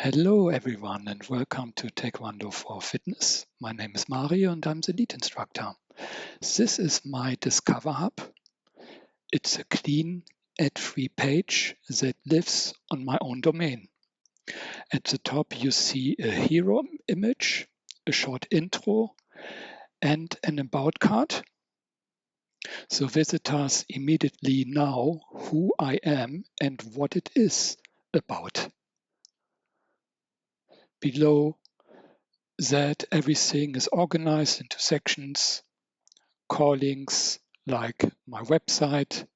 Hello everyone and welcome to Taekwondo for Fitness. My name is Mario and I'm the lead instructor. This is my Discover Hub. It's a clean, ad-free page that lives on my own domain. At the top you see a hero image, a short intro and an about card. So visitors immediately know who I am and what it is about. Below that, everything is organized into sections, callings like my website,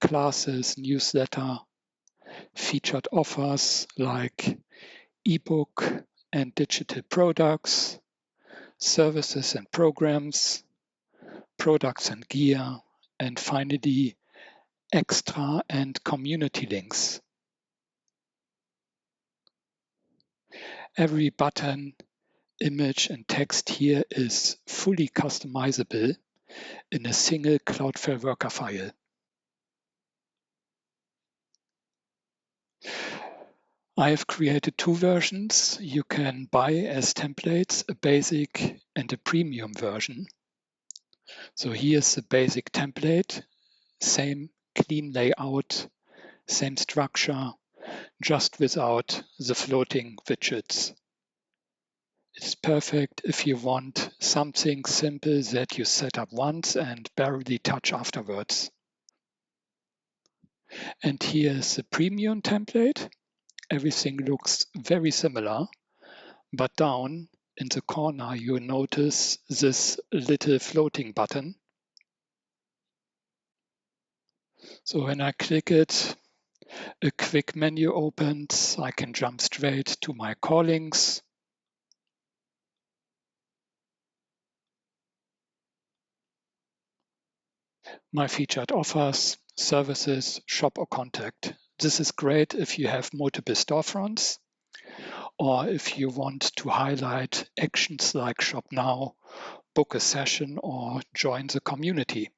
classes, newsletter, featured offers like ebook and digital products, services and programs, products and gear, and finally extra and community links. Every button, image and text here is fully customizable in a single Cloudflare Worker file. I have created two versions. You can buy as templates a basic and a premium version. So here's the basic template, same clean layout, same structure, just without the floating widgets. It's perfect if you want something simple that you set up once and barely touch afterwards. And here's the premium template. Everything looks very similar, but down in the corner you notice this little floating button. So when I click it, a quick menu opens. I can jump straight to my callings. My featured offers, services, shop or contact. This is great if you have multiple storefronts or if you want to highlight actions like shop now, book a session or join the community.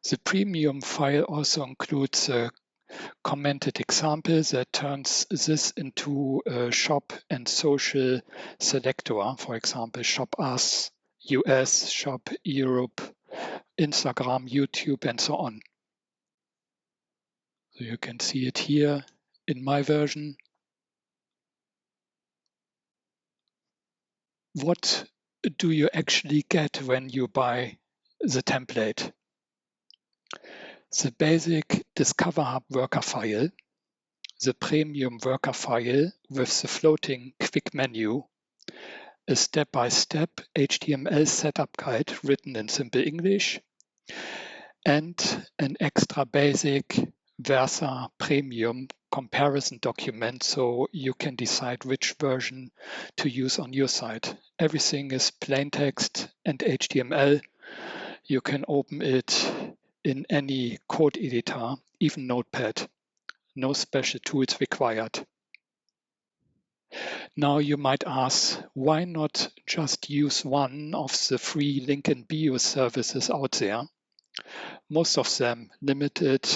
The premium file also includes a commented example that turns this into a shop and social selector. For example, shop us, US, shop Europe, Instagram, YouTube, and so on. So you can see it here in my version. What do you actually get when you buy the template? The basic Discover Hub worker file, the premium worker file with the floating quick menu, a step-by-step HTML setup guide written in simple English, and an extra basic Versa Premium comparison document so you can decide which version to use on your site. Everything is plain text and HTML. You can open it in any code editor, even Notepad. No special tools required. Now you might ask, why not just use one of the free link in bio services out there? Most of them limited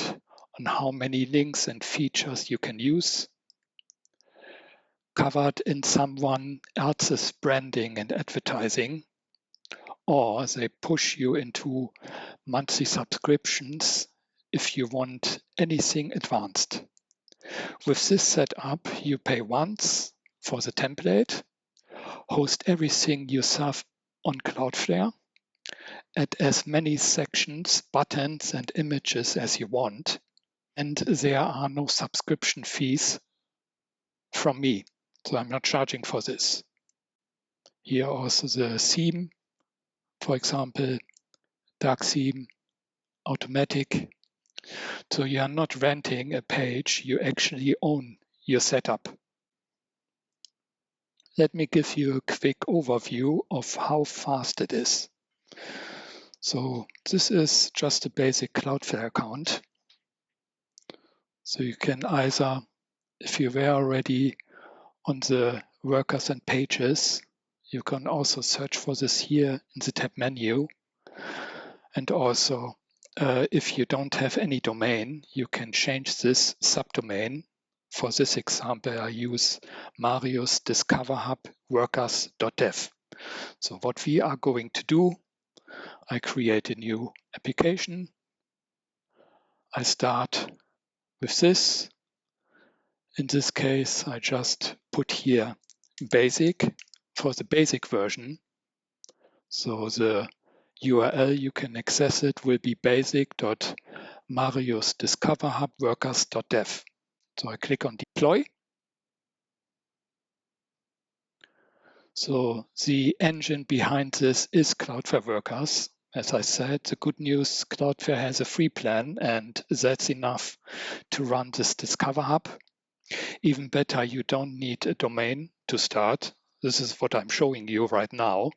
on how many links and features you can use, covered in someone else's branding and advertising, or they push you into monthly subscriptions if you want anything advanced. With this setup, you pay once for the template, host everything yourself on Cloudflare, add as many sections, buttons, and images as you want, and there are no subscription fees from me, so I'm not charging for this. Here also the theme, for example, dark theme, automatic. So you are not renting a page, you actually own your setup. Let me give you a quick overview of how fast it is. So this is just a basic Cloudflare account. So you can either, if you were already on the workers and pages, you can also search for this here in the tab menu. And also, if you don't have any domain, you can change this subdomain For this example, I use Marius Discover Hub Workers.dev. So what we are going to do, I create a new application. I start with this. In this case, I just put here basic for the basic version. So the URL you can access it will be basic.mariusdiscoverhubworkers.dev. So I click on deploy. So the engine behind this is Cloudflare Workers. As I said, the good news, Cloudflare has a free plan, and that's enough to run this Discover Hub. Even better, you don't need a domain to start. This is what I'm showing you right now.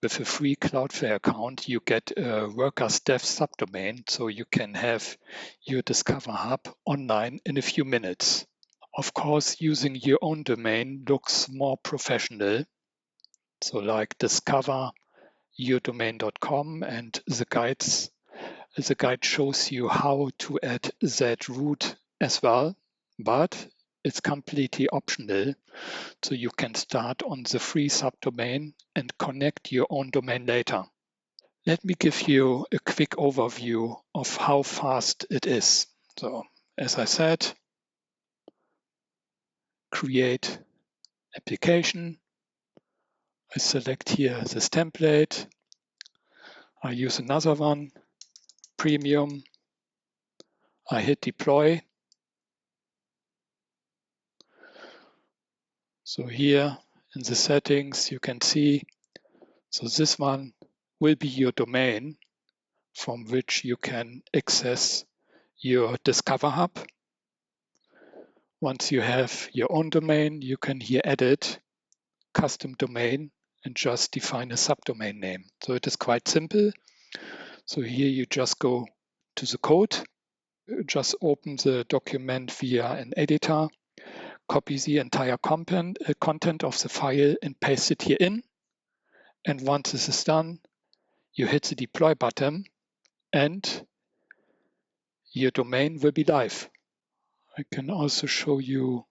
With a free Cloudflare account, you get a Workers Dev subdomain, so you can have your Discover Hub online in a few minutes. Of course, using your own domain looks more professional. So like discoveryourdomain.com, and the guide shows you how to add that root as well, but it's completely optional. So you can start on the free subdomain and connect your own domain later. Let me give you a quick overview of how fast it is. So as I said, create application. I select here this template. I use another one, premium. I hit deploy. So here in the settings, you can see, so this one will be your domain from which you can access your Discover Hub. Once you have your own domain, you can here edit custom domain and just define a subdomain name. So it is quite simple. So here you just go to the code, just open the document via an editor, copy the entire content of the file and paste it here in. And once this is done, you hit the deploy button and your domain will be live. I can also show you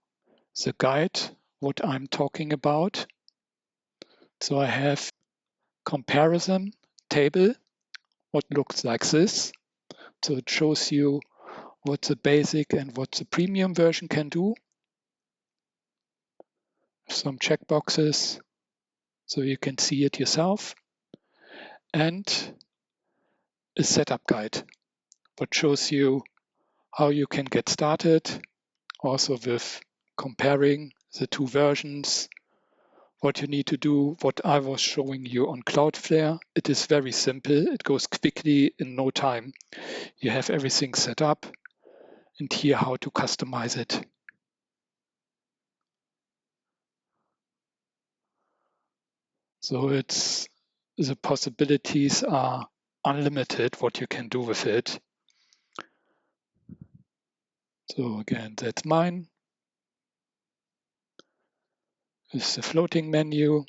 the guide, what I'm talking about. So I have comparison table, what looks like this. So it shows you what the basic and what the premium version can do. Some checkboxes, so you can see it yourself. And a setup guide, what shows you how you can get started, also with comparing the two versions, what you need to do, what I was showing you on Cloudflare. It is very simple. It goes quickly in no time. You have everything set up, and here how to customize it. So the possibilities are unlimited what you can do with it. So again, that's mine. This is the floating menu.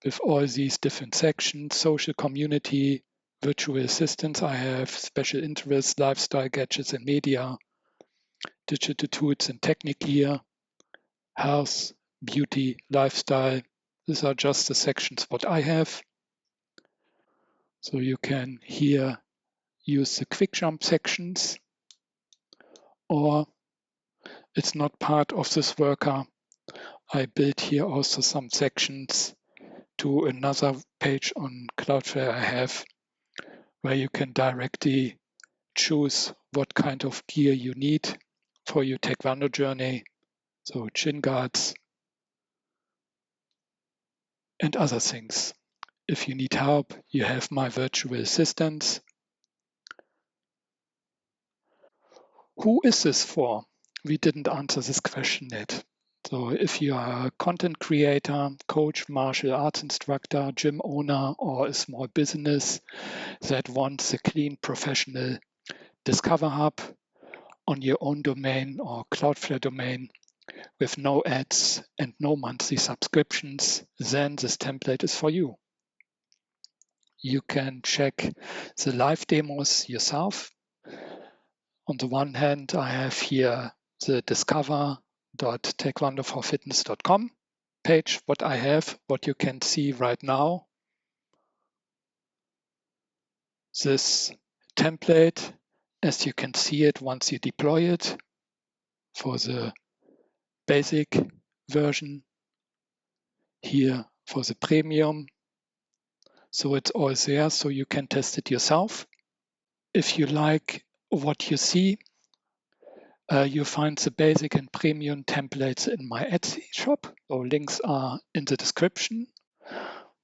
With all these different sections, social community, virtual assistants I have, special interests, lifestyle, gadgets and media, digital tools and technique here, health, beauty, lifestyle. These are just the sections what I have. So you can here use the quick jump sections, or it's not part of this worker. I built here also some sections to another page on Cloudflare I have, where you can directly choose what kind of gear you need for your taekwondo journey. So shin guards and other things. If you need help, you have my virtual assistants. Who is this for? We didn't answer this question yet. So if you are a content creator, coach, martial arts instructor, gym owner, or a small business that wants a clean professional Discover Hub on your own domain or Cloudflare domain with no ads and no monthly subscriptions, then this template is for you. you can check the live demos yourself. On the one hand, I have here the discover.taekwondoforfitness.com page, what you can see right now. This template, as you can see it once you deploy it for the basic version, here for the premium. So it's all there, so you can test it yourself. If you like what you see, you find the basic and premium templates in my Etsy shop. So links are in the description.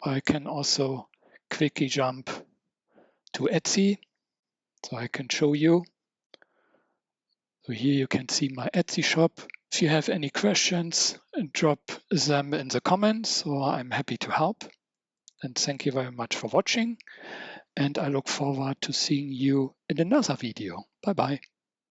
I can also quickly jump to Etsy, so I can show you. So here you can see my Etsy shop. If you have any questions, drop them in the comments, or I'm happy to help. And thank you very much for watching. And I look forward to seeing you in another video. Bye-bye.